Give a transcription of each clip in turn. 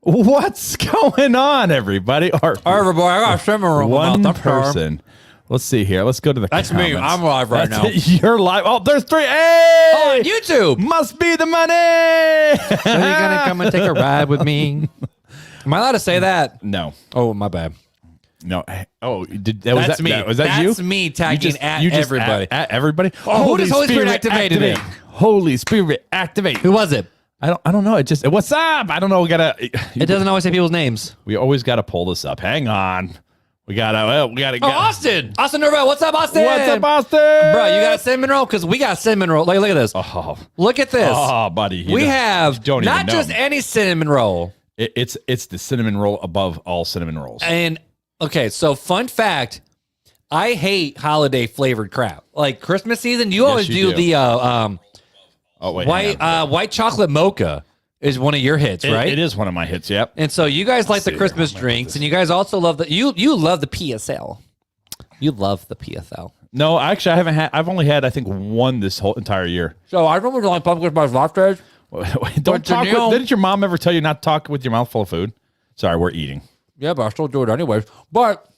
What's going on, everybody? Everybody, I got cinnamon roll. One person. Let's see here. Let's go to the That's comments. me. I'm live right now. You're live. Oh, there's 3. Hey! Oh, on YouTube. Must be the money. So you're going to come and take a ride with me? Am I allowed to say that? No. Oh, my bad. No. Oh, That's me. Was that you? That's me tagging everybody. At everybody? Oh, who does Holy Spirit activated it? Holy Spirit activate. Who was it? I don't know. It just, what's up? I don't know. It doesn't always say people's names. We always got to pull this up. Hang on. We got to. Oh, Austin. Austin Norvell. What's up, Austin? What's up, Austin? Bro, you got a cinnamon roll? Because we got cinnamon roll. Look at this. Oh. Look at this. Oh, buddy. We have don't not even know. just any cinnamon roll. It's the cinnamon roll above all cinnamon rolls. And, okay, so fun fact, I hate holiday flavored crap. Like Christmas season, you always do the white chocolate mocha is one of your hits, right? It is one of my hits, yep. And so you guys like the Christmas drinks, and you guys also love you love the PSL. You love the PSL. No, actually, I've only had, I think, one this whole entire year. So I remember like pumpkin spice lattes. Don't talk with, didn't your mom ever tell you not to talk with your mouth full of food? Sorry, we're eating. Yeah, but I still do it anyways. But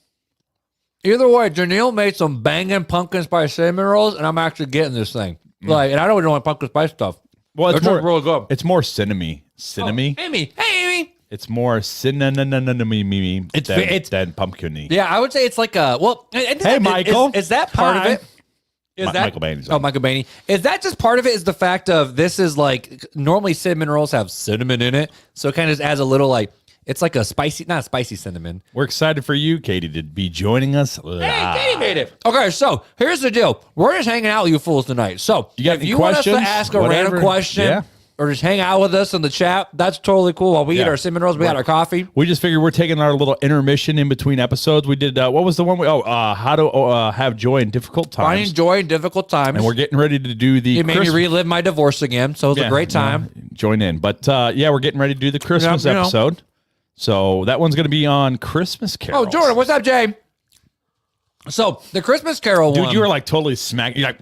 either way, Janelle made some banging pumpkin spice cinnamon rolls, and I'm actually getting this thing. Like, and I don't even want pumpkin spice stuff. Well, it's more really good. It's more cinnamon-y. Amy. Hey, Amy. It's more cinnamon than pumpkin-y. Yeah, I would say it's like a Hey, Michael. Is that part of it? Is that Michael Bainey's Oh, Michael Bainey. Is that just part of it? Is the fact of this is like normally cinnamon rolls have cinnamon in it, so it kind of just adds a little like it's like a spicy, not a spicy cinnamon. We're excited for you, Katie, to be joining us. Hey, Katie made it. Okay, so here's the deal. We're just hanging out with you fools tonight. So if you want us to ask a random question or just hang out with us in the chat, that's totally cool. While we eat our cinnamon rolls, we got our coffee. We just figured we're taking our little intermission in between episodes. We did, what was the one? How to have joy in difficult times. Finding joy in difficult times. And we're getting ready to do the It made me relive my divorce again, so it was a great time. Join in. But we're getting ready to do the Christmas episode. So that one's going to be on Christmas Carol. Oh, Jordan, what's up, Jay? So the Christmas Carol one. Dude, you were like totally smacking. You're like,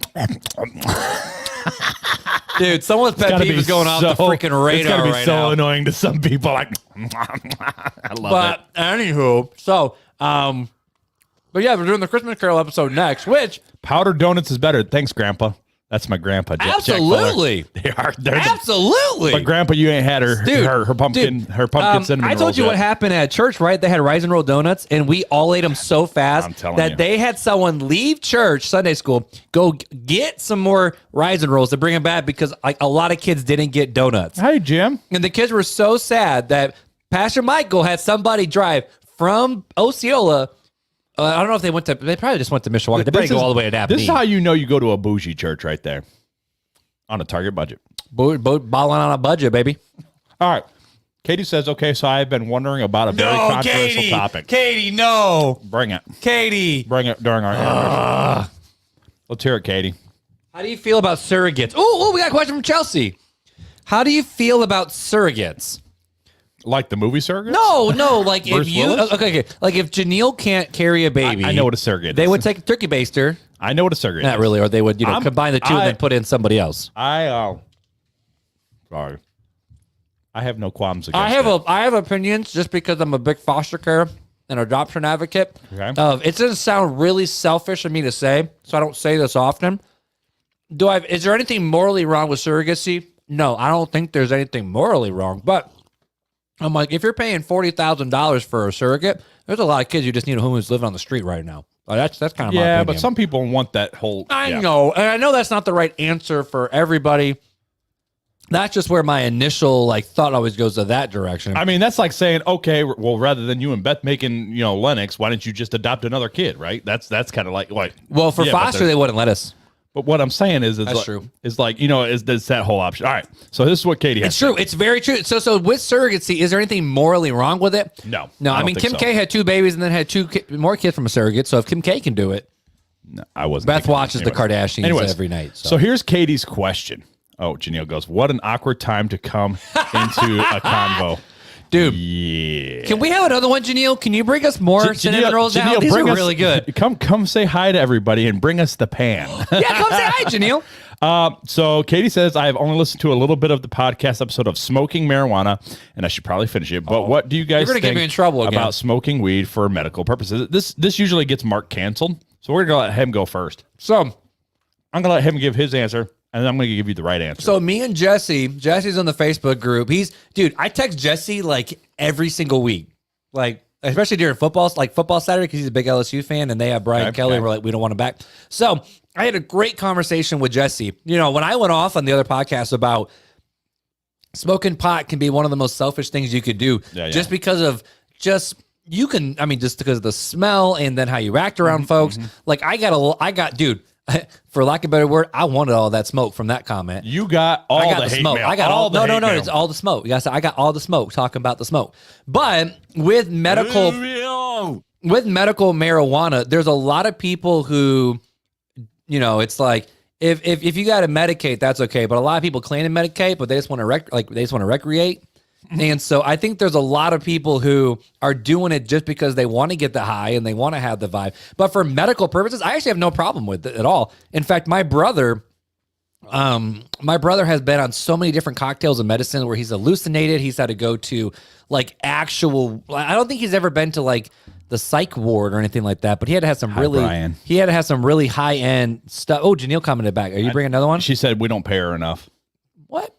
dude, someone's pet peeve is going off the freaking radar. It's going to be so now. annoying to some people. Like, I love it. But anywho, so, but yeah, we're doing the Christmas Carol episode next, which powdered donuts is better. Thanks, Grandpa. That's my grandpa. Absolutely. They are. Absolutely. But Grandpa, you ain't had her pumpkin cinnamon I told you what happened at church, right? They had Rise and Roll donuts, and we all ate them so fast that they had someone leave church, Sunday school, go get some more Rise and Rolls to bring them back because like a lot of kids didn't get donuts. Hey, Jim. And the kids were so sad that Pastor Michael had somebody drive from Osceola. I don't know if they probably just went to Mishawaka. They probably go all the way to Dabney. This is how you know you go to a bougie church right there. On a Target budget. Balling on a budget, baby. All right. Katie says, okay, so I've been wondering about a very controversial topic. Katie, no. Bring it. Katie. Bring it during our intermission. Let's hear it, Katie. How do you feel about surrogates? Oh, we got a question from Chelsea. How do you feel about surrogates? Like the movie Surrogates? No, like Bruce if you Willis? okay, like if Janelle can't carry a baby, I know what a surrogate they is. would take a turkey baster. I know what a surrogate Not is. really, or they would combine the two and then put in somebody else. Sorry. I have no qualms against I have opinions just because I'm a big foster care and adoption advocate. Okay. It doesn't sound really selfish of me to say, so I don't say this often. Is there anything morally wrong with surrogacy? No, I don't think there's anything morally wrong, but I'm like, if you're paying $40,000 for a surrogate, there's a lot of kids you just need a home who's living on the street right now. That's kind of my opinion. Yeah, but some people want that whole... I know, and I know that's not the right answer for everybody. That's just where my initial thought always goes to that direction. I mean, that's like saying, okay, well, rather than you and Beth making Lennox, why don't you just adopt another kid, right? That's kind of like well, for foster, they wouldn't let us. But what I'm saying is that's like, true. Is like, is that whole option. All right. So this is what Katie has. It's true. It's very true. So with surrogacy, is there anything morally wrong with it? No. I mean, Kim K had 2 babies and then had 2 more kids from a surrogate. So if Kim K can do it, no, I wasn't. Beth watches the Kardashians every night. So here's Katie's question. Oh, Janelle goes, what an awkward time to come into a convo. Dude, yeah. Can we have another one, Janelle? Can you bring us more cinnamon rolls out? These are really good. Come say hi to everybody and bring us the pan. Yeah, come say hi, Janelle. So Katie says, I have only listened to a little bit of the podcast episode of smoking marijuana, and I should probably finish it. But what do you guys You're gonna think get me in trouble again. about smoking weed for medical purposes? This usually gets Mark canceled, so we're gonna let him go first. So I'm gonna let him give his answer, and then I'm gonna give you the right answer. So me and Jesse's on the Facebook group. Dude, I text Jesse like every single week, like especially during football Saturday, because he's a big LSU fan and they have Brian Kelly. And we're like, we don't want him back. So I had a great conversation with Jesse. You know, when I went off on the other podcast about smoking pot can be one of the most selfish things you could do, just because of just because of the smell and then how you act around folks. Like dude. For lack of a better word, I wanted all that smoke from that comment. You got all the hate smoke. mail. I got all the mail. It's all the smoke. Yes, I got all the smoke talking about the smoke. But with medical marijuana, there's a lot of people who, you know, it's like if you got to medicate, that's okay. But a lot of people claim to medicate, but they just want to recreate. And so I think there's a lot of people who are doing it just because they want to get the high and they want to have the vibe. But for medical purposes, I actually have no problem with it at all. In fact, my brother has been on so many different cocktails and medicine where he's hallucinated. He's had to go to like I don't think he's ever been to like the psych ward or anything like that, but he had to have some really high end stuff. Oh, Janelle commented back. Are you bringing another one? She said we don't pay her enough. What?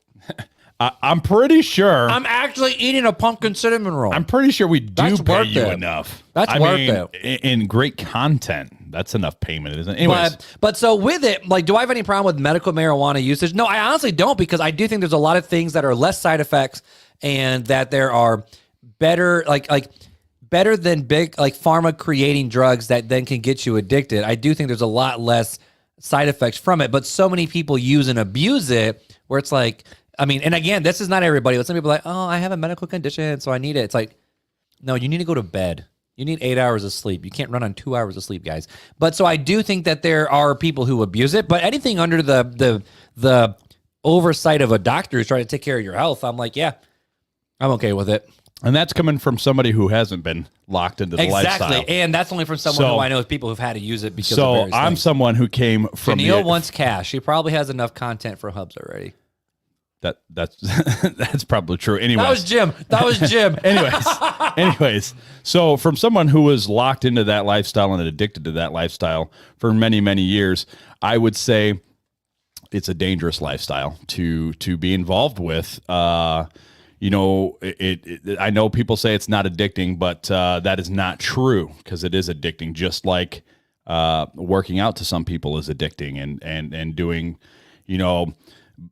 I'm pretty sure. I'm actually eating a pumpkin cinnamon roll. I'm pretty sure we do pay you enough. That's worth it. In great content, that's enough payment, isn't it? Anyways. But so with it, like, do I have any problem with medical marijuana usage? No, I honestly don't, because I do think there's a lot of things that are less side effects and that there are better, better than big, like pharma creating drugs that then can get you addicted. I do think there's a lot less side effects from it, but so many people use and abuse it where it's like, I mean, and again, this is not everybody, but some people are like, oh, I have a medical condition, so I need it. It's like, no, you need to go to bed. You need 8 hours of sleep. You can't run on 2 hours of sleep, guys. But so I do think that there are people who abuse it, but anything under the oversight of a doctor who's trying to take care of your health, I'm like, yeah, I'm okay with it. And that's coming from somebody who hasn't been locked into the lifestyle. Exactly, and that's only from someone who I know is people who've had to use it because of various I'm things. Someone who came from Janelle wants cash. She probably has enough content for Hubs already. That's that's probably true. Anyway, that was Jim. anyways, so from someone who was locked into that lifestyle and addicted to that lifestyle for many, many years, I would say it's a dangerous lifestyle to be involved with. You know, I know people say it's not addicting, but that is not true, because it is addicting. Just like working out to some people is addicting, and doing, you know,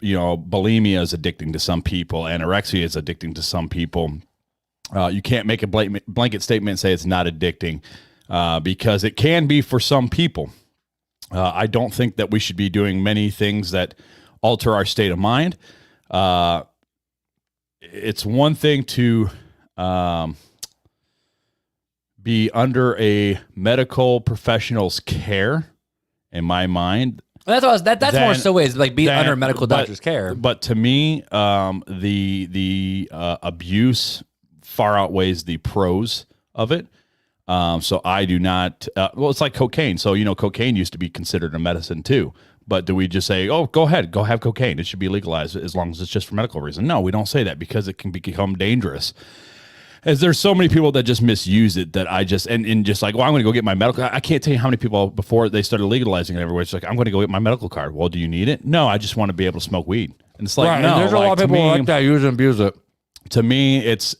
bulimia is addicting to some people. Anorexia is addicting to some people. You can't make a blanket statement and say it's not addicting, because it can be for some people. I don't think that we should be doing many things that alter our state of mind. It's one thing to be under a medical professional's care, in my mind. That's more so ways like being under a medical doctor's care. But to me, the abuse far outweighs the pros of it. So I do not. Well, it's like cocaine. So cocaine used to be considered a medicine too. But do we just say, oh, go ahead, go have cocaine? It should be legalized as long as it's just for medical reason. No, we don't say that, because it can become dangerous. As there's so many people that just misuse it, that I just, and just like, well, I'm going to go get my medical. I can't tell you how many people before they started legalizing it everywhere. It's like, I'm going to go get my medical card. Well, do you need it? No, I just want to be able to smoke weed. And it's like, right, no. There's a lot of people like that use and abuse it. To me, it's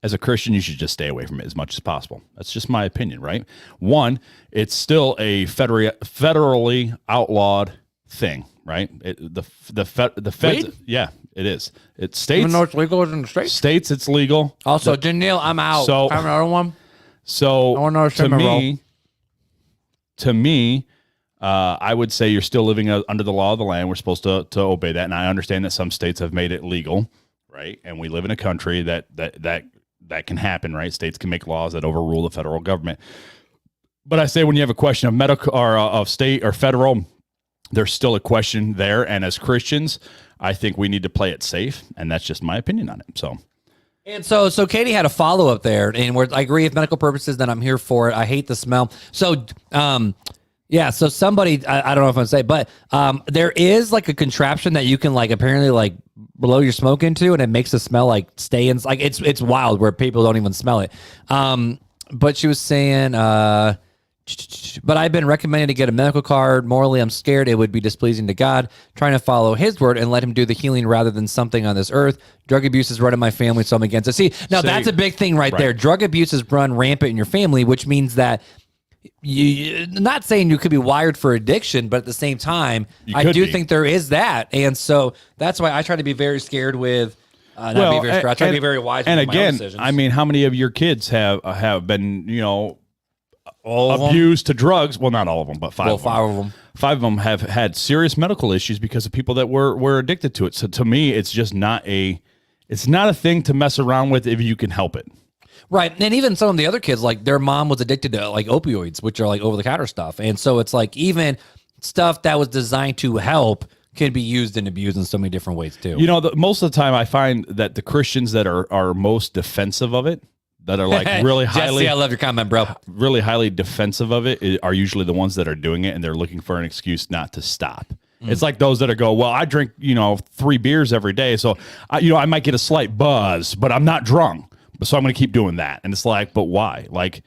as a Christian, you should just stay away from it as much as possible. That's just my opinion, right? One, it's still a federally outlawed thing, right? The feds, Weed? Yeah, it is. It states, even though it's legal in the States. States it's legal. Also, Janelle, I'm out. So, have another one. So I want another Cinna Roll. To me, I would say you're still living under the law of the land. We're supposed to obey that, and I understand that some states have made it legal, right? And we live in a country that can happen, right? States can make laws that overrule the federal government. But I say when you have a question of medical or of state or federal, there's still a question there. And as Christians, I think we need to play it safe. And that's just my opinion on it. So Katie had a follow-up there, and I agree with medical purposes, then I'm here for it. I hate the smell. So Yeah, so somebody, I don't know if I'm gonna say, but there is like a contraption that you can like apparently like blow your smoke into, and it makes the smell like stay in. Like it's wild where people don't even smell it. But she was saying, but I've been recommended to get a medical card. Morally, I'm scared it would be displeasing to God. Trying to follow His word and let Him do the healing rather than something on this earth. Drug abuse is running my family, so I'm against it. See, now that's a big thing right there. Drug abuse is run rampant in your family, which means that. You not saying you could be wired for addiction, but at the same time, I do think there is that, and so that's why I try to be very scared with. I try to be very wise. And with my own again, decisions. I mean, how many of your kids have been abused to drugs? Well, not all of them, but five of them. Five of them have had serious medical issues because of people that were addicted to it. So to me, it's just not a thing to mess around with if you can help it. Right. And even some of the other kids, like their mom was addicted to like opioids, which are like over the counter stuff. And so it's like even stuff that was designed to help can be used and abused in so many different ways too. Most of the time I find that the Christians that are most defensive of it, that are like really highly, Jesse, I love your comment, bro. Really highly defensive of it are usually the ones that are doing it, and they're looking for an excuse not to stop. It's like those that go, well, I drink, 3 beers every day. So I might get a slight buzz, but I'm not drunk. So I'm going to keep doing that. And it's like, but why? Like,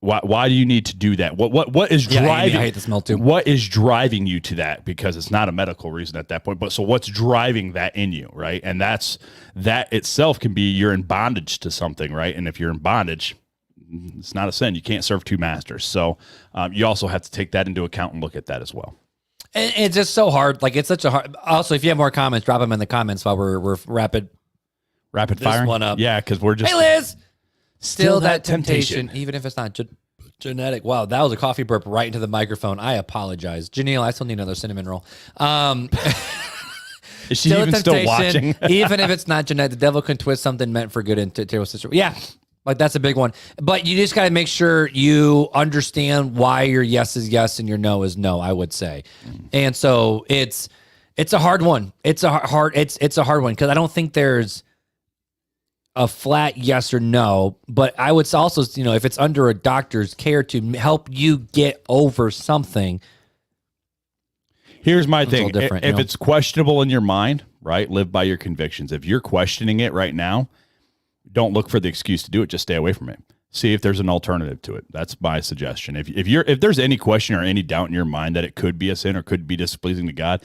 why do you need to do that? What is driving? I hate the smell too. What is driving you to that? Because it's not a medical reason at that point. But so what's driving that in you, right? And that itself can be you're in bondage to something, right? And if you're in bondage, it's not a sin. You can't serve two masters. So you also have to take that into account and look at that as well. And it's just so hard. Like it's such a hard. Also, if you have more comments, drop them in the comments while we're rapid fire one up. Yeah, because we're just hey Liz, still that temptation, even if it's not genetic. Wow, that was a coffee burp right into the microphone. I apologize, Janelle. I still need another cinnamon roll. Is she even still watching? Even if it's not genetic, the devil can twist something meant for good into terrible situation. Yeah, like that's a big one. But you just got to make sure you understand why your yes is yes and your no is no. I would say, and so it's a hard one. It's a hard one because I don't think there's a flat yes or no, but I would also, if it's under a doctor's care to help you get over something. Here's my thing. If it's questionable in your mind, right, live by your convictions. If you're questioning it right now, don't look for the excuse to do it. Just stay away from it. See if there's an alternative to it. That's my suggestion. If there's any question or any doubt in your mind that it could be a sin or could be displeasing to God,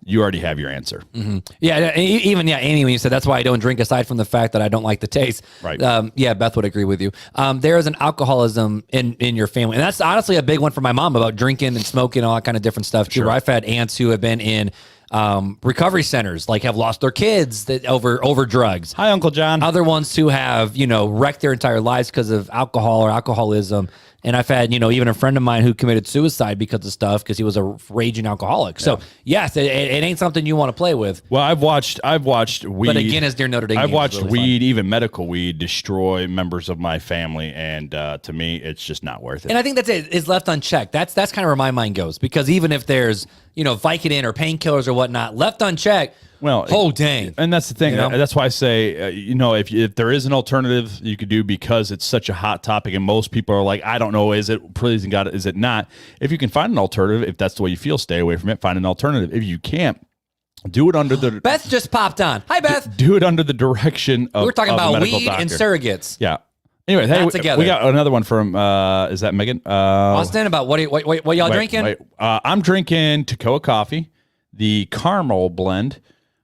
you already have your answer. Mm-hmm. Yeah, Amy, when you said that's why I don't drink, aside from the fact that I don't like the taste. Right. Beth would agree with you. There is an alcoholism in your family, and that's honestly a big one for my mom about drinking and smoking, all that kind of different stuff too. Sure. I've had aunts who have been in recovery centers, like have lost their kids over drugs. Hi, Uncle John. Other ones who have wrecked their entire lives because of alcohol or alcoholism. And I've had, even a friend of mine who committed suicide because of stuff because he was a raging alcoholic. Yeah. So yes, it ain't something you want to play with. Well, I've watched weed. But again, as dear Notre Dame, I've watched really weed, even medical weed, destroy members of my family, and to me, it's just not worth it. And I think that's it. Is left unchecked. That's kind of where my mind goes because even if there's Vicodin or painkillers or whatnot left unchecked. Well, oh dang! And that's the thing. That's why I say, if there is an alternative you could do because it's such a hot topic, and most people are like, I don't know, is it pleasing God? Is it not? If you can find an alternative, if that's the way you feel, stay away from it. Find an alternative. If you can't, do it under the. Beth just popped on. Hi, Beth. Do it under the direction of. We're talking about weed doctor. And surrogates. Yeah. Anyway, hey, we got another one from. Is that Megan? Austin, about what y'all drinking? I'm drinking Toccoa coffee, the caramel blend.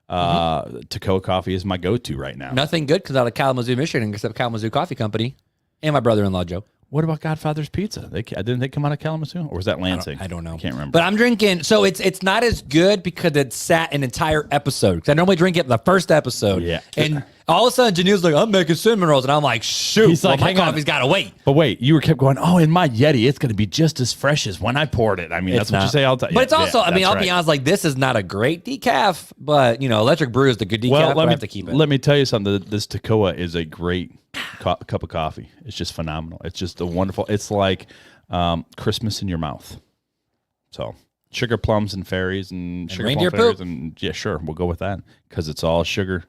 Toccoa coffee is my go-to right now. Nothing good comes out of Kalamazoo, Michigan, except Kalamazoo Coffee Company and my brother-in-law Joe. What about Godfather's Pizza? Didn't they come out of Kalamazoo, or was that Lansing? I don't know. I can't remember. But I'm drinking. So it's not as good because it sat an entire episode. Because I normally drink it the first episode. Yeah. And all of a sudden, Janeel's like, I'm making cinnamon rolls, and I'm like, shoot. He's like, my coffee's got to wait. But wait, you kept going. Oh, in my Yeti, it's going to be just as fresh as when I poured it. I mean, that's what you say all the time. But it's also, I'll be honest. Like, this is not a great decaf, but Electric Brew is the good decaf. Well, I have to keep it. Let me tell you something. This Toccoa is a great cup of coffee. It's just phenomenal. It's just a wonderful. It's like Christmas in your mouth. So sugar plums and fairies and sugar reindeer plum fairies poop. and yeah, sure, we'll go with that because it's all sugar.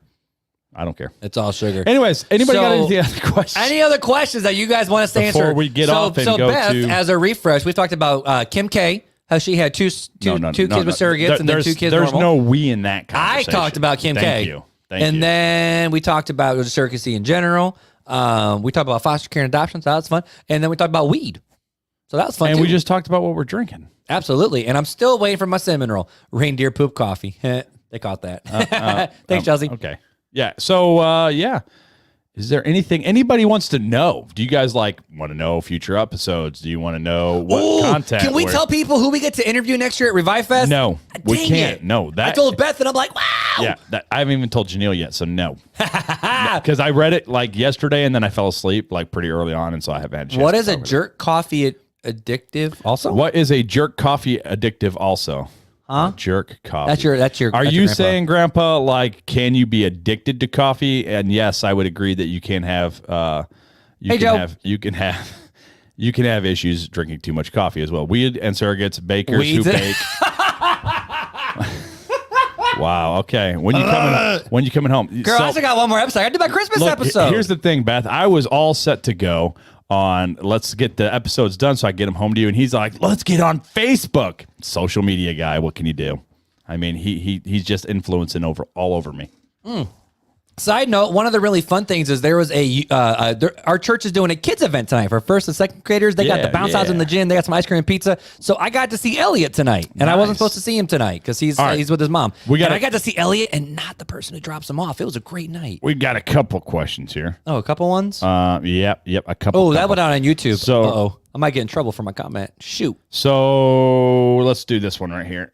I don't care. It's all sugar. Anyways, anybody got So, any other questions? Any other questions that you guys want us to answer? Before we get off and so go Beth, to- as a refresh, we talked about Kim K, how she had two kids with surrogates and then 2 kids There's normal. no we in that I conversation. talked about Kim K. Thank you. Thank you. Then we talked about surrogacy in general. We talked about foster care and adoption, so that was fun. And then we talked about weed. So that was fun, And too. we just talked about what we're drinking. Absolutely. And I'm still waiting for my cinnamon roll. Reindeer poop coffee. They caught that. Thanks, Chelsea. Okay. Yeah. So, yeah. Is there anything anybody wants to know? Do you guys want to know future episodes? Do you want to know what content? Can we tell people who we get to interview next year at Revive Fest? No, we Dang can't. it. No, I told Beth and I'm like, wow. Yeah, I haven't even told Janelle yet, so no. Because I read it yesterday and then I fell asleep pretty early on, and so I haven't had a chance. What to is a cover it. jerk coffee addictive also? What is a jerk coffee addictive also? Huh? Jerk coffee. That's your Are that's you your grandpa. saying, Grandpa, can you be addicted to coffee? And yes, I would agree that you can have you can have issues drinking too much coffee as well. Weed and surrogates, bakers Weeds. who bake. Wow. Okay. When you coming home? Girl, I still got one more episode. I got to do my Christmas Look, episode. Here's the thing, Beth. I was all set to go on, let's get the episodes done so I get them home to you. And he's like, let's get on Facebook. Social media guy. What can you do? I mean, he's just influencing all over me. Side note, one of the really fun things is there was our church is doing a kids event tonight for first and second graders. They got the bounce houses in the gym. They got some ice cream and pizza. So I got to see Elliot tonight, and I wasn't supposed to see him tonight because he's with his mom. And I got to see Elliot and not the person who drops him off. It was a great night. We got a couple questions here. Oh, a couple ones? Yep, a couple. Oh, that went out on YouTube. So, I might get in trouble for my comment. Shoot. So let's do this one right here.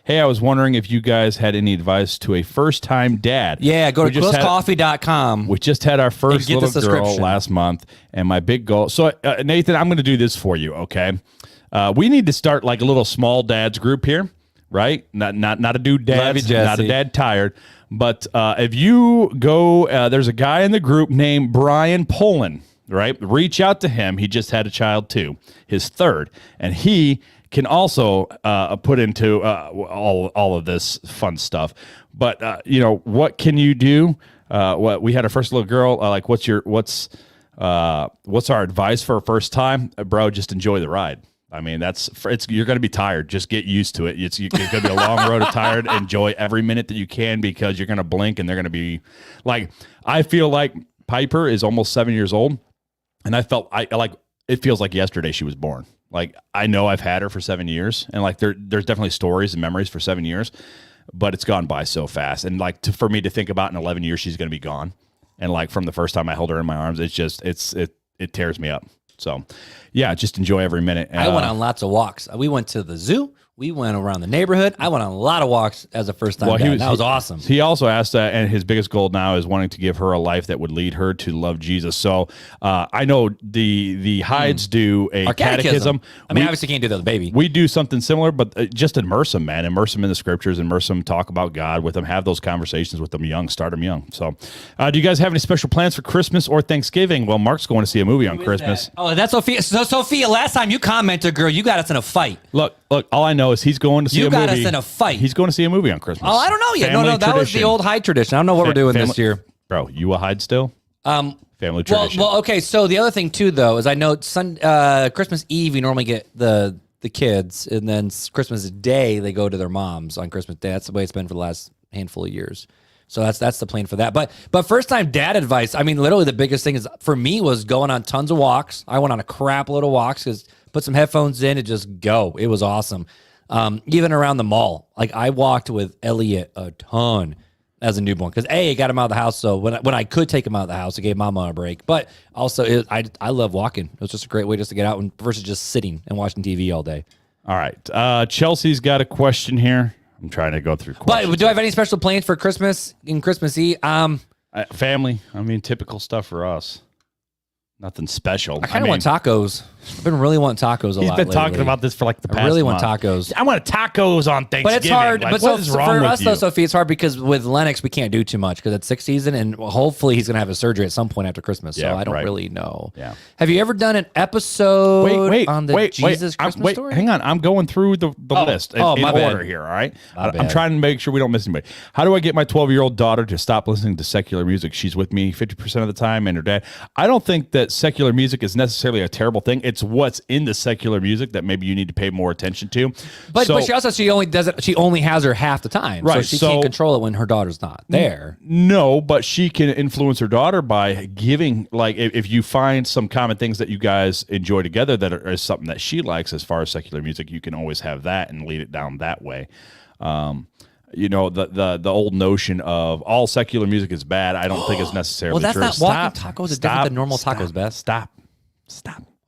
Hey, I was wondering if you guys had any advice to a first-time dad. Yeah, go to quillscoffee.com. We just had our first get the little girl subscription. last month, and my big goal. So, Nathan, I'm going to do this for you, okay? We need to start a little small dads group here, right? Not a dude dad, not a dad tired. But if you go, there's a guy in the group named Brian Poland, right? Reach out to him. He just had a child too, his third, and he can also put into all of this fun stuff. But what can you do? What we had our first little girl. What's our advice for a first time, bro? Just enjoy the ride. I mean, you're going to be tired. Just get used to it. It's going to be a long road of tired. Enjoy every minute that you can, because you're going to blink and they're going to be I feel like Piper is almost 7 years old, and it feels like yesterday she was born. I know I've had her for 7 years, and there's definitely stories and memories for 7 years, but it's gone by so fast. And for me to think about in 11 years she's going to be gone, and from the first time I held her in my arms, it's just it tears me up. So, yeah, just enjoy every minute. I went on lots of walks. We went to the zoo. We went around the neighborhood. I went on a lot of walks as a first-time dad. That was awesome. He also asked, and his biggest goal now is wanting to give her a life that would lead her to love Jesus. So I know the Hydes do a catechism. I mean, obviously can't do that with a baby. We do something similar, but just immerse them, man. Immerse them in the scriptures. Immerse them. Talk about God with them. Have those conversations with them young. Start them young. So do you guys have any special plans for Christmas or Thanksgiving? Well, Mark's going to see a movie on Christmas. Oh, that's Sophia. So, Sophia, last time you commented, girl, you got us in a fight. Look, all I know is he's going to see a movie. You got us in a fight. He's going to see a movie on Christmas. Oh, I don't know yet. No, that was the old Hyde tradition. I don't know what we're doing this year. Bro, you a Hyde still? Family tradition. Well, okay. So the other thing too, though, is I know Christmas Eve you normally get the kids, and then Christmas Day they go to their moms on Christmas Day. That's the way it's been for the last handful of years. So that's the plan for that. But first time dad advice. I mean, literally the biggest thing is for me was going on tons of walks. I went on a crap load of walks because put some headphones in and just go. It was awesome. Even around the mall, I walked with Elliot a ton as a newborn because it got him out of the house. So when I could take him out of the house, it gave Mama a break. But also, I love walking. It was just a great way just to get out versus just sitting and watching TV all day. All right, Chelsea's got a question here. I'm trying to go through questions. But do I have any special plans for Christmas and Christmas Eve? Family. I mean, typical stuff for us. Nothing special. I kind of want tacos. I've been really wanting tacos a lot. He's been talking lately. about this for like the past I really month. want tacos. I want tacos on Thanksgiving. But it's hard. Like, but what so is wrong for with us, you? though, Sophie, it's hard because with Lennox, we can't do too much because it's 6th season, and hopefully he's going to have a surgery at some point after Christmas. So Yeah, I don't right. really know. Yeah. Have you ever done an episode on the Jesus Christmas wait, story? hang on. I'm going through the list in my bad. order here, all right? My I'm bad. trying to make sure we don't miss anybody. How do I get my 12-year-old daughter to stop listening to secular music? She's with me 50% of the time, and her dad. I don't think that secular music is necessarily a terrible thing. It's what's in the secular music that maybe you need to pay more attention to. But she also she only does it. She only has her half the time, Right, So she so- can't control it when her daughter's not there. No, but she can influence her daughter by giving, like, if you find some common things that you guys enjoy together that is something that she likes as far as secular music, you can always have that and lead it down that way. You know, the old notion of all secular music is bad, I don't think is necessarily Well, that's true. not walking tacos is different than normal tacos, Beth. Stop.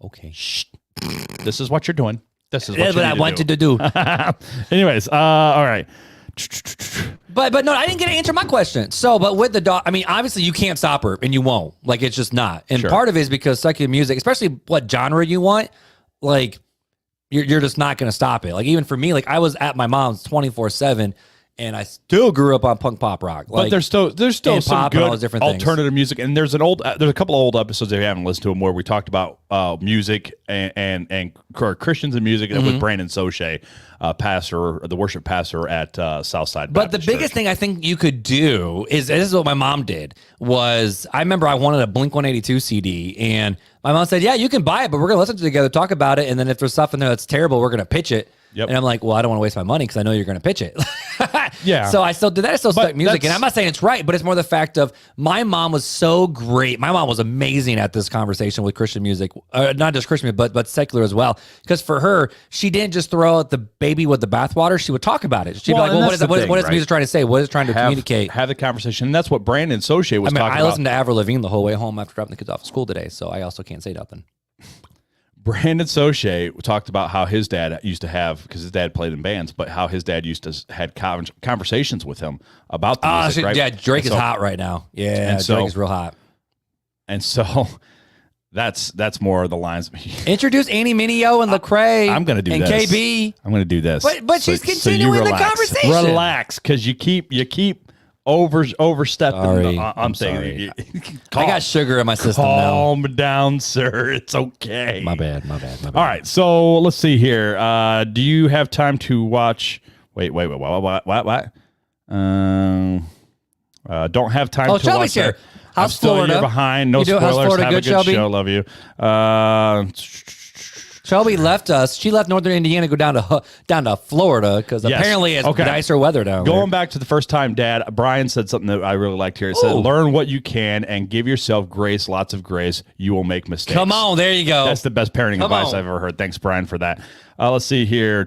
Okay. Shh. This is what you're doing. This is That's what I wanted to do. Anyways, all right. But no, I didn't get to answer my question. So, but with the dog, I mean, obviously you can't stop her, and you won't. Like, it's just not. And Sure. part of it is because secular music, especially what genre you want, like you're just not going to stop it. Like even for me, like I was at my mom's 24/7, and I still grew up on punk pop rock. Like, But there's still and some pop and all good those different things. alternative music, and there's a couple of old episodes if you haven't listened to them where we talked about music and Christians and music Mm-hmm. with Brandon Soche, the worship pastor at Southside. But the Baptist biggest Church. thing I think you could do is this is what my mom did. Was I remember I wanted a Blink 182 CD, and my mom said, "Yeah, you can buy it, but we're gonna listen to it together, talk about it, and then if there's stuff in there that's terrible, we're gonna pitch it." Yep. And I'm like, well, I don't want to waste my money because I know you're going to pitch it. Yeah. So I still did that. I still stuck music. And that's- I'm not saying it's right, but it's more the fact of my mom was so great. My mom was amazing at this conversation with Christian music, not just Christian, but secular as well. Because for her, she didn't just throw out the baby with the bathwater. She would talk about it. She'd Well, be like, and well, that's the thing, what is right? music trying to say? What is it trying to communicate? Have the conversation, and that's what Brandon Soche was I mean, talking I about. listened to Avril Lavigne the whole way home after dropping the kids off of school today, so I also can't say nothing. Brandon Soche talked about how his dad used to have, because his dad played in bands, but how his dad used to had conversations with him about the music, right? Yeah, Drake And is so- hot right now. Yeah, and so- Drake is real hot. And so that's more of the lines. Introduce Annie Mineo and Lecrae. I'm going to do and this. KB. I'm going to do this. But she's continuing the relax. conversation. Relax, because you keep overstepping Sorry. on I'm things. I got sugar in my system now. Calm down, sir. It's okay. My bad. All right, so let's see here. Do you have time to watch? Wait. What? Don't have time Oh, to Shelby's watch. here. that. I'm How's still Florida? a year behind. No You do- how's spoilers. Florida Have a good, good Shelby? show. Love you. Shelby left us. She left Northern Indiana, go down to Florida because Yes. apparently it's Okay. nicer weather down there. Going back to the first time, Dad, Brian said something that I really liked here. It said, Ooh. learn what you can and give yourself grace, lots of grace. You will make mistakes. Come on, there you go. That's the best parenting Come advice on. I've ever heard. Thanks, Brian, for that. Let's see here.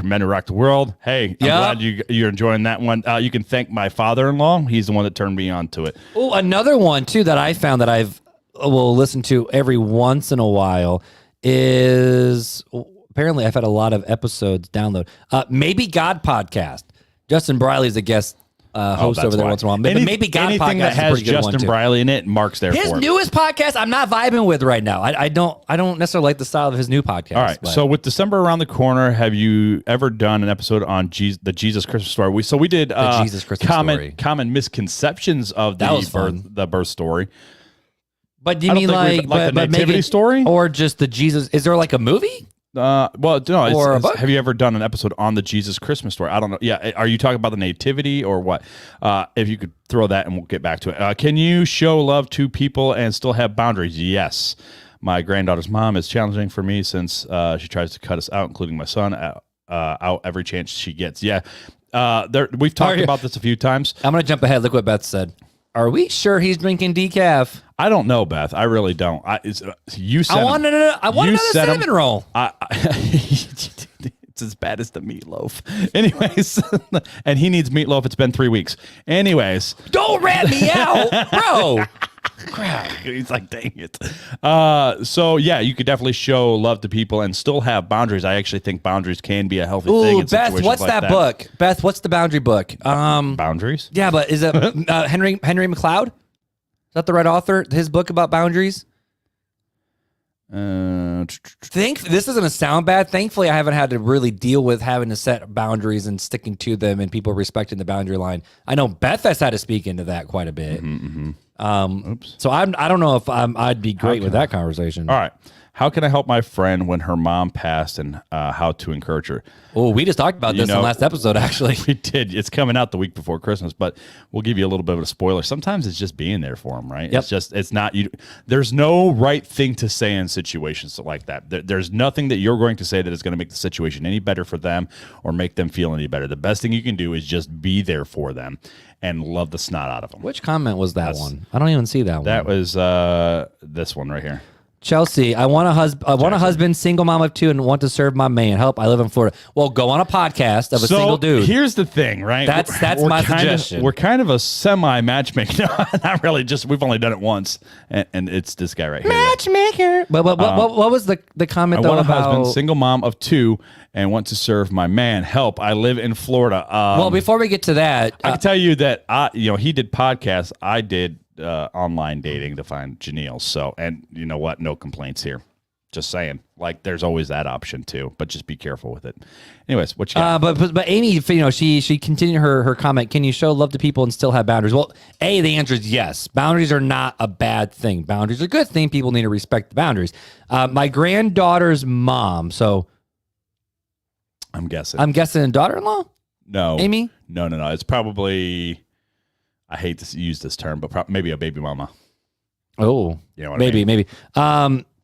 Men Who Rock the World. Hey, I'm Yeah. glad you're enjoying that one. You can thank my father-in-law. He's the one that turned me on to it. Oh, another one too that I found that will listen to every once in a while is apparently I've had a lot of episodes download. Maybe God podcast. Justin Briley's a guest host That's over there why. once in a while. Maybe God anything podcast that is a has pretty good one Justin too. Briley in it, Mark's there His for it. newest podcast, I'm not vibing with right now. I don't necessarily like the style of his new podcast. All right. but- So with December around the corner, have you ever done an episode on the Jesus Christmas story? We did Jesus Christmas story. common misconceptions of That was the birth story. but do you I don't mean think like we've- like the but nativity maybe- story? or just the Jesus? Is there like a movie? Well, no. Or a book? Have you ever done an episode on the Jesus Christmas story? I don't know. Yeah. Are you talking about the nativity or what? If you could throw that and we'll get back to it. Can you show love to people and still have boundaries? Yes. My granddaughter's mom is challenging for me since she tries to cut us out, including my son, out every chance she gets. Yeah. We've talked about this a few times. I'm gonna jump ahead. Look what Beth said. Are we sure he's drinking decaf? I don't know, Beth. I really don't. You said I want another cinnamon roll. It's as bad as the meatloaf. Anyways, and he needs meatloaf. It's been 3 weeks. Anyways, Don't rat me out, bro. he's like, dang it. So yeah, you could definitely show love to people and still have boundaries. I actually think boundaries can be a healthy thing. Ooh, In Beth, situations what's like that book? Beth, what's the boundary book? Boundaries. Yeah, but is it Henry McLeod? Is that the right author? His book about boundaries? This isn't a sound bad. Thankfully, I haven't had to really deal with having to set boundaries and sticking to them and people respecting the boundary line. I know Beth has had to speak into that quite a bit. So I don't know if I'd be great with that conversation. All right. How can I help my friend when her mom passed and how to encourage her? Oh, we just talked about this in the last episode, actually. We did. It's coming out the week before Christmas, but we'll give you a little bit of a spoiler. Sometimes it's just being there for them, right? Yep. It's not you. There's no right thing to say in situations like that. There's nothing that you're going to say that is going to make the situation any better for them or make them feel any better. The best thing you can do is just be there for them and love the snot out of them. Which comment was that one? I don't even see that one. That was this one right here. Chelsea, I want a husband, single mom of 2, and want to serve my man. Help! I live in Florida. Well, go on a podcast of a single dude. Here's the thing, right? That's my suggestion. We're kind of a semi matchmaker. No, not really. Just we've only done it once, and it's this guy right here. Matchmaker. But what was the comment? I want a husband, single mom of 2, and want to serve my man. Help! I live in Florida. Well, before we get to that, I can tell you that he did podcasts. I did online dating to find Janelle. So, and you know what? No complaints here. Just saying. Like, there's always that option too, but just be careful with it. Anyways, what you got? But Amy, she continued her comment. Can you show love to people and still have boundaries? Well, the answer is yes. Boundaries are not a bad thing. Boundaries are a good thing. People need to respect the boundaries. My granddaughter's mom. So, I'm guessing daughter-in-law. No, Amy. No. It's probably. I hate to use this term, but maybe a baby mama. Oh, you know what I mean? Maybe.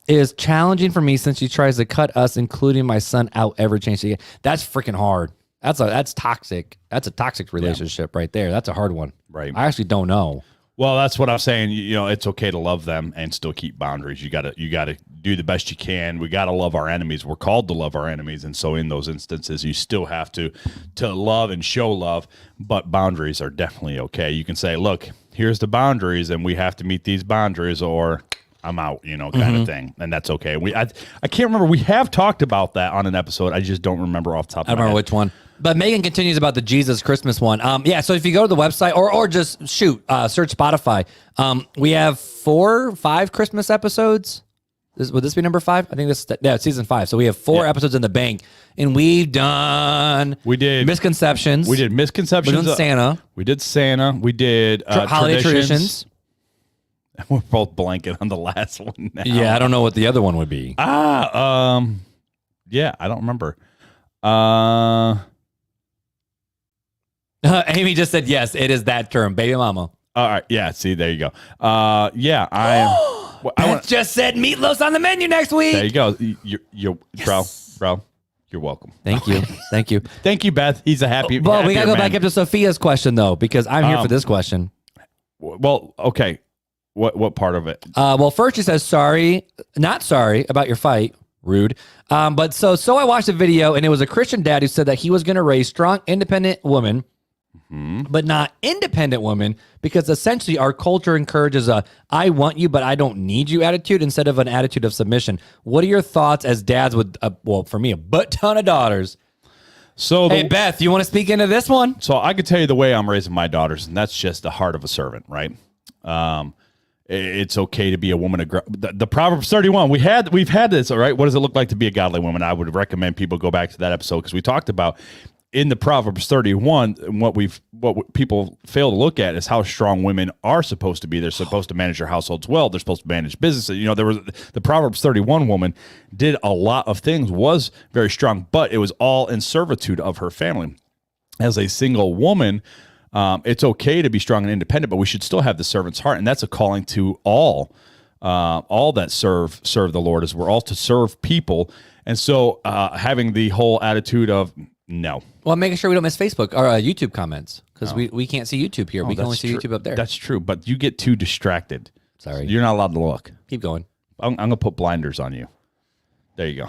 Is challenging for me since she tries to cut us, including my son, out every chance she gets. That's freaking hard. That's toxic. That's a toxic relationship right there. That's a hard one. Right. I actually don't know. Well, that's what I'm saying. It's okay to love them and still keep boundaries. You gotta do the best you can. We gotta love our enemies. We're called to love our enemies, and so in those instances, you still have to love and show love. But boundaries are definitely okay. You can say, "Look, here's the boundaries, and we have to meet these boundaries, or I'm out." Kind of thing, and that's okay. I can't remember. We have talked about that on an episode. I just don't remember off the top of my head. I don't remember which one. But Megan continues about the Jesus Christmas one. So if you go to the website or just search Spotify, we have 5 Christmas episodes. Would this be number 5? I think it's season 5. So we have 4 episodes in the bank, and we did misconceptions. We did misconceptions. We did Santa. We did Santa. We did holiday traditions. We're both blanking on the last one now. Yeah, I don't know what the other one would be. Yeah, I don't remember. Amy just said yes. It is that term, baby mama. All right. Yeah. See, there you go. Yeah, I am. Beth just said meatloaf's on the menu next week. There you go. You're yes. bro. You're welcome. Thank you. Thank you. Thank you, Beth. He's a happy. Well, we gotta go back up to Sophia's question though, because I'm here for this question. Well, okay. What part of it? Well, first she says not sorry about your fight. Rude. But so I watched a video, and it was a Christian dad who said that he was going to raise strong, independent women, but not independent women, because essentially our culture encourages a "I want you, but I don't need you" attitude instead of an attitude of submission. What are your thoughts as dads with, for me, a butt ton of daughters? So, hey, Beth, you want to speak into this one? So I could tell you the way I'm raising my daughters, and that's just the heart of a servant, right? It's okay to be a woman of the Proverbs 31. We've had this, all right. What does it look like to be a godly woman? I would recommend people go back to that episode because we talked about in the Proverbs 31. What people fail to look at is how strong women are supposed to be. They're supposed to manage their households well. They're supposed to manage businesses. There was the Proverbs 31 woman did a lot of things, was very strong, but it was all in servitude of her family. As a single woman, it's okay to be strong and independent, but we should still have the servant's heart, and that's a calling to all that serve the Lord, as we're all to serve people. And so, having the whole attitude of no. Well, making sure we don't miss Facebook or YouTube comments, because we can't see YouTube here. We can only see YouTube up there. That's true, but you get too distracted. Sorry, you're not allowed to look. Keep going. I'm gonna put blinders on you. There you go.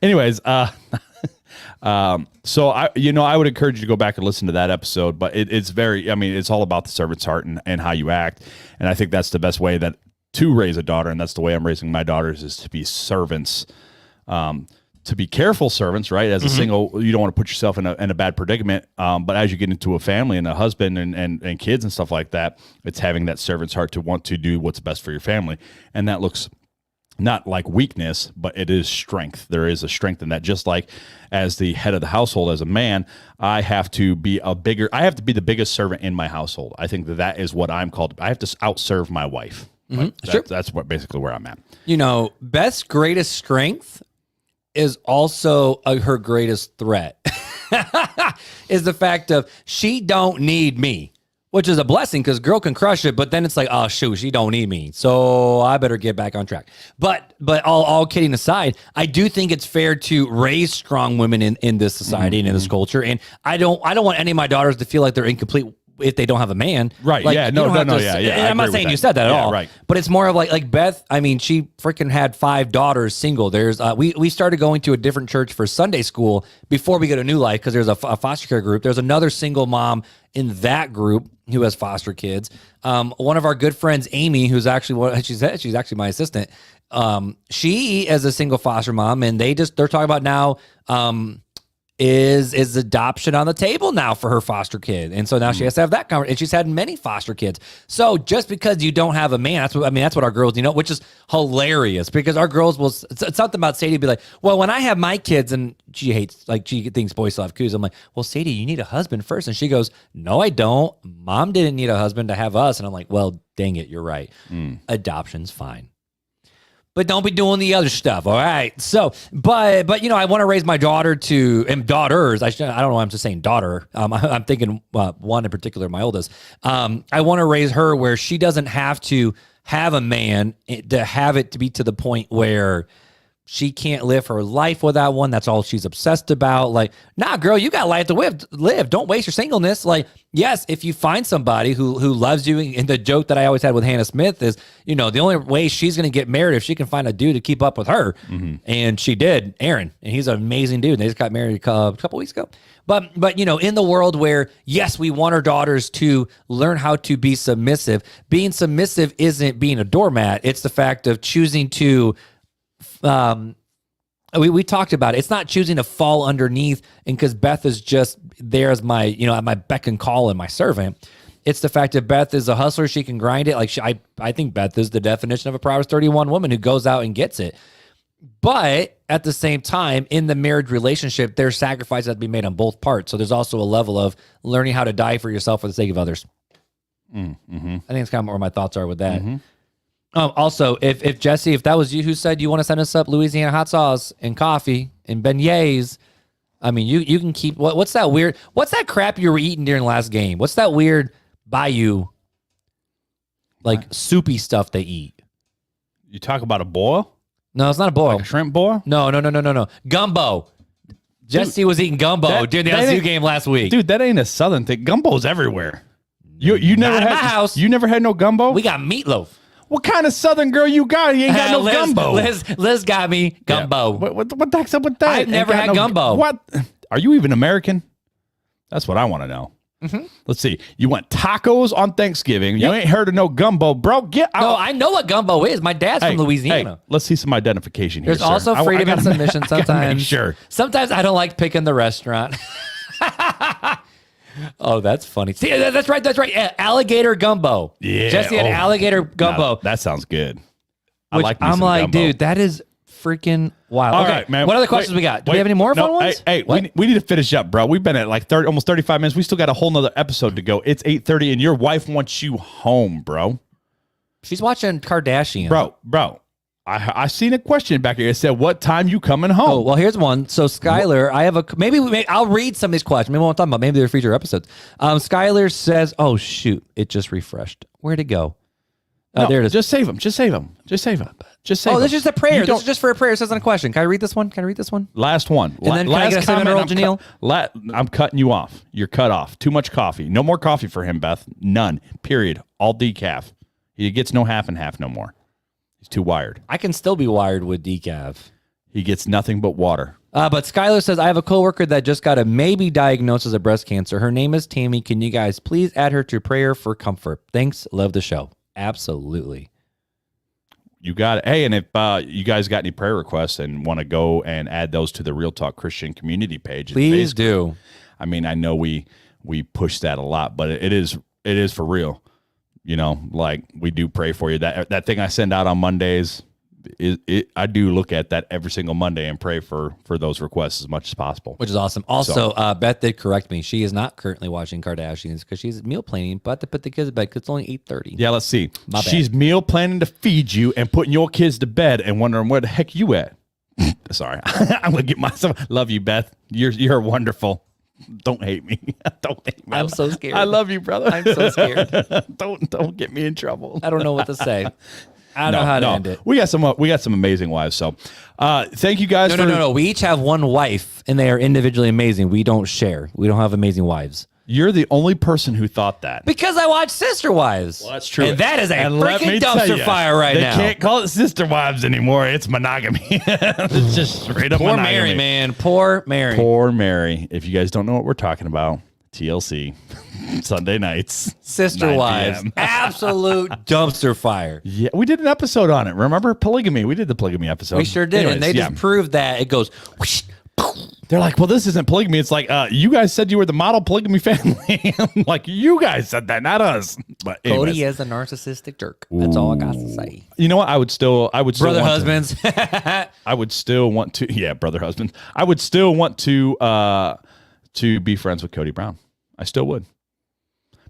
Anyways, so I would encourage you to go back and listen to that episode, but it's it's all about the servant's heart and how you act. And I think that's the best way to raise a daughter. And that's the way I'm raising my daughters, is to be servants, to be careful servants, right? As a single, you don't want to put yourself in a bad predicament. But as you get into a family and a husband and kids and stuff like that, it's having that servant's heart to want to do what's best for your family. And that looks not like weakness, but it is strength. There is a strength in that. Just like as the head of the household, as a man, I have to be the biggest servant in my household. I think that is what I'm called. I have to outserve my wife. That's what basically where I'm at. Beth's greatest strength is also her greatest threat. Is the fact of she don't need me. Which is a blessing because girl can crush it, but then it's like, oh shoot, she don't need me, so I better get back on track. But all kidding aside, I do think it's fair to raise strong women in this society and in this culture, and I don't want any of my daughters to feel like they're incomplete if they don't have a man. Right. Like, yeah. No. And I'm not saying you said that at all. Right. But it's more of like Beth. I mean, she freaking had 5 daughters single. There's we started going to a different church for Sunday school before we go to New Life because there's a foster care group. There's another single mom in that group who has foster kids. One of our good friends, Amy, who's actually she's actually my assistant. She is a single foster mom, and they're talking about now. Is adoption on the table now for her foster kid, and so now she has to have that conversation. And she's had many foster kids. So just because you don't have a man, that's what our girls, which is hilarious because our girls will. It's something about Sadie be like, well, when I have my kids, and she thinks boys still have coups. I'm like, well, Sadie, you need a husband first, and she goes, no, I don't. Mom didn't need a husband to have us, and I'm like, well, dang it, you're right. Adoption's fine. But don't be doing the other stuff, all right? So, but I want to raise my daughter and daughters. I don't know why I'm just saying daughter. I'm thinking one in particular, my oldest. I want to raise her where she doesn't have to have a man to have it to be to the point where she can't live her life without one. That's all she's obsessed about. Like, nah, girl, you got life to live. Don't waste your singleness. Like, yes, if you find somebody who loves you, and the joke that I always had with Hannah Smith is, the only way she's going to get married if she can find a dude to keep up with her. And she did, Aaron, and he's an amazing dude. They just got married a couple weeks ago. But in the world where, yes, we want our daughters to learn how to be submissive. Being submissive isn't being a doormat. It's the fact of choosing to we talked about it. It's not choosing to fall underneath, and because Beth is just there as my, at my beck and call and my servant. It's the fact that Beth is a hustler. She can grind it. Like I think Beth is the definition of a Proverbs 31 woman who goes out and gets it. But at the same time, in the marriage relationship, there's sacrifices that have to be made on both parts. So there's also a level of learning how to die for yourself for the sake of others. I think it's kind of where my thoughts are with that. Also, if Jesse, if that was you who said you want to send us up Louisiana hot sauce and coffee and beignets, I mean, you can keep, what's that crap you were eating during the last game? What's that weird bayou, like soupy stuff they eat? You talk about a boil? No, it's not a boil. Like a shrimp boil? No. Gumbo. Jesse was eating gumbo during the LSU game last week. Dude, that ain't a Southern thing. Gumbo's everywhere. You never Not had in my house. You never had no gumbo? We got meatloaf. What kind of Southern girl you got? You ain't got no gumbo. Liz got me gumbo. Yeah. What the heck's up with that? I've never had gumbo. What? Are you even American? That's what I want to know. Let's see. You want tacos on Thanksgiving. You ain't heard of no gumbo, bro. Get out. No, I know what gumbo is. My dad's from Louisiana. Hey, let's see some identification here. There's also freedom and submission sometimes. Sure. Sometimes I don't like picking the restaurant. Oh, that's funny. See, that's right. Alligator gumbo. Yeah. Jesse had alligator gumbo. No, that sounds good. I like me I'm some like, gumbo. dude, that is freaking wild. All okay, right, man. What other questions we got? Do we have any more fun ones? Hey, we need to finish up, bro. We've been at like almost 35 minutes. We still got a whole nother episode to go. It's 8:30, and your wife wants you home, bro. She's watching Kardashian. Bro. I seen a question back here. It said, "What time you coming home?" Oh, well, here's one. So, Skylar, I have I'll read some of these questions. Maybe we won't talk about. Maybe they're future episodes. Skylar says, "Oh shoot, it just refreshed. Where'd it go? No, there it is. Just save them. Just save them. Oh, this is just a prayer. This is just for a prayer. It says on a question. Can I read this one? Last one. And then can I get a Cinna Roll, Janelle? I'm cutting you off. You're cut off. Too much coffee. No more coffee for him, Beth. None. Period. All decaf. He gets no half and half no more. He's too wired. I can still be wired with decaf. He gets nothing but water. But Skylar says, I have a coworker that just got a maybe diagnosis of breast cancer. Her name is Tammy. Can you guys please add her to prayer for comfort? Thanks. Love the show. Absolutely. You got it. Hey, and if you guys got any prayer requests and want to go and add those to the Real Talk Christian community page, please do. I mean, I know we push that a lot, but it is for real. You know, like we do pray for you. That thing I send out on Mondays, I do look at that every single Monday and pray for those requests as much as possible. Which is awesome. Also, Beth did correct me. She is not currently watching Kardashians because she's meal planning, but to put the kids to bed because it's only 8:30. Yeah, let's see. My bad. She's meal planning to feed you and putting your kids to bed and wondering where the heck you at. Sorry, I'm gonna get myself. Love you, Beth. You're wonderful. Don't hate me. Don't hate me. I'm so scared. I love you, brother. I'm so scared. Don't get me in trouble. I don't know what to say. I don't know how to end it. We got some amazing wives. So, thank you guys. No. We each have one wife, and they are individually amazing. We don't share. We don't have amazing wives. You're the only person who thought that. Because I watch Sister Wives. Well, that's true. And that is a And let me freaking tell dumpster you, fire right now. They can't call it sister wives anymore. It's monogamy. It's just straight up Poor monogamy. Mary, man. Poor Mary. Poor Mary. If you guys don't know what we're talking about, TLC, Sunday nights. Sister 9 Wives. p.m. Absolute dumpster fire. Yeah, we did an episode on it. Remember polygamy? We did the polygamy episode. We sure did. And they just proved that it goes whoosh, they're like, well, this isn't polygamy. It's like, you guys said you were the model polygamy family. I'm like, you guys said that, not us. But anyways. Cody is a narcissistic jerk. That's all I got to say. You know what? I would still Brother want husbands. I would still want to. Yeah, brother husbands. I would still want to be friends with Cody Brown. I still would,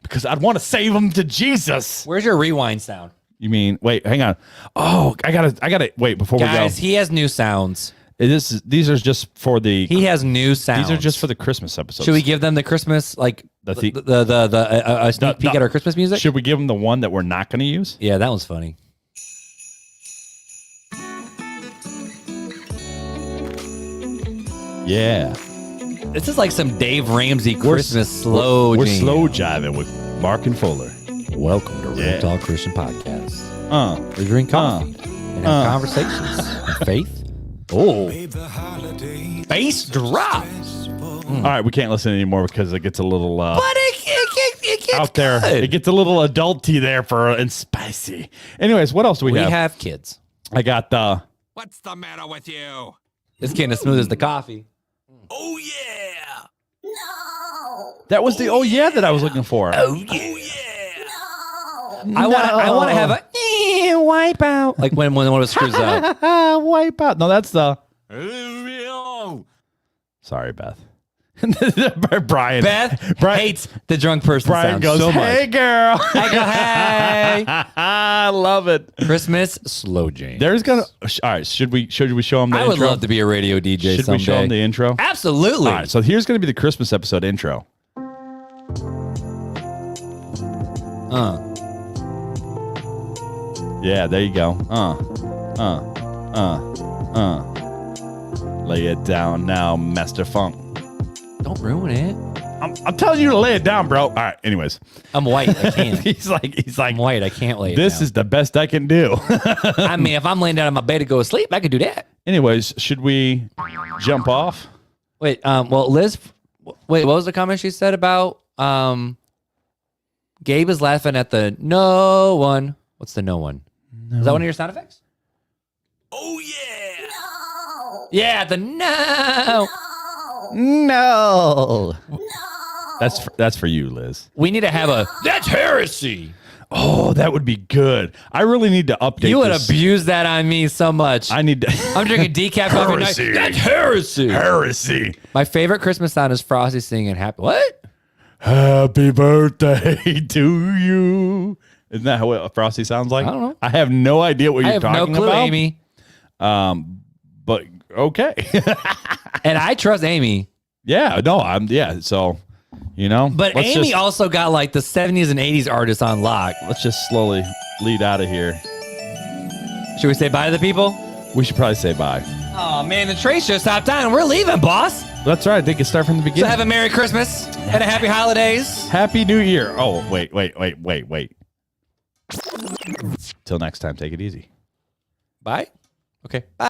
because I'd want to save him to Jesus. Where's your rewind sound? You mean? Wait, hang on. Oh, I gotta wait before Guys, we go. he has new sounds. These are just for the. He has new sounds. These are just for the Christmas episodes. Should we give them the Christmas the sneak peek at our Christmas music? Should we give them the one that we're not going to use? Yeah, that one's funny. Yeah, This is like some Dave Ramsey Christmas slow. We're jam. slow jiving with Marc and Fuller. Welcome to Yeah. Real Talk Christian Podcast. Uh, We drink coffee and have conversations and faith. Oh, bass drops. All right, we can't listen anymore because it gets a little But it gets out there. good. It gets a little adulty there and spicy. Anyways, what else do we We have? have kids. I got the. What's the matter with you? It's getting as smooth as the coffee. Oh yeah! That was the that I was looking for. Oh yeah. I want to have a wipe out, like when one of us screws up. Wipe out. No, that's the. Sorry, Beth. Brian. Brian hates the drunk person Brian sound goes, so much. hey, girl. I go, hey. I love it. Christmas slow jam. There's gonna. All right. Should we show them the I intro? would love to be a radio DJ Should someday. we show them the intro? Absolutely. All right. So here's gonna be the Christmas episode intro. Yeah. There you go. Lay it down now, Master Funk. Don't ruin it. I'm telling you to lay it down, bro. All right. Anyways, I'm white. I can't. he's like, I'm white. I can't lay it this down. is the best I can do. I mean, if I'm laying down on my bed to go to sleep, I could do that. Anyways, should we jump off? Wait, well, Liz, what was the comment she said about Gabe is laughing at the no one. What's the no one? No. Is that one of your sound effects? Oh yeah! No. Yeah, the no. No. That's for you, Liz. We need to have a that's heresy. Oh, that would be good. I really need to update. You would this. abuse that on me so much. I need to. I'm drinking decaf coffee night. Heresy. That's heresy. Heresy. My favorite Christmas sound is Frosty singing happy. What? Happy birthday to you. Isn't that what Frosty sounds like? I don't know. I have no idea what I you're have no talking clue, about. Amy. But okay. And I trust Amy. Yeah. No. So, But let's Amy just- also got like the 70s and 80s artists on lock. Let's just slowly lead out of here. Should we say bye to the people? We should probably say bye. Oh man, the train's just stopped down. We're leaving, boss. That's right. They can start from the So beginning. have a Merry Christmas and a Happy Holidays. Happy New Year. Oh, wait. Till next time, take it easy. Bye. Okay. Bye.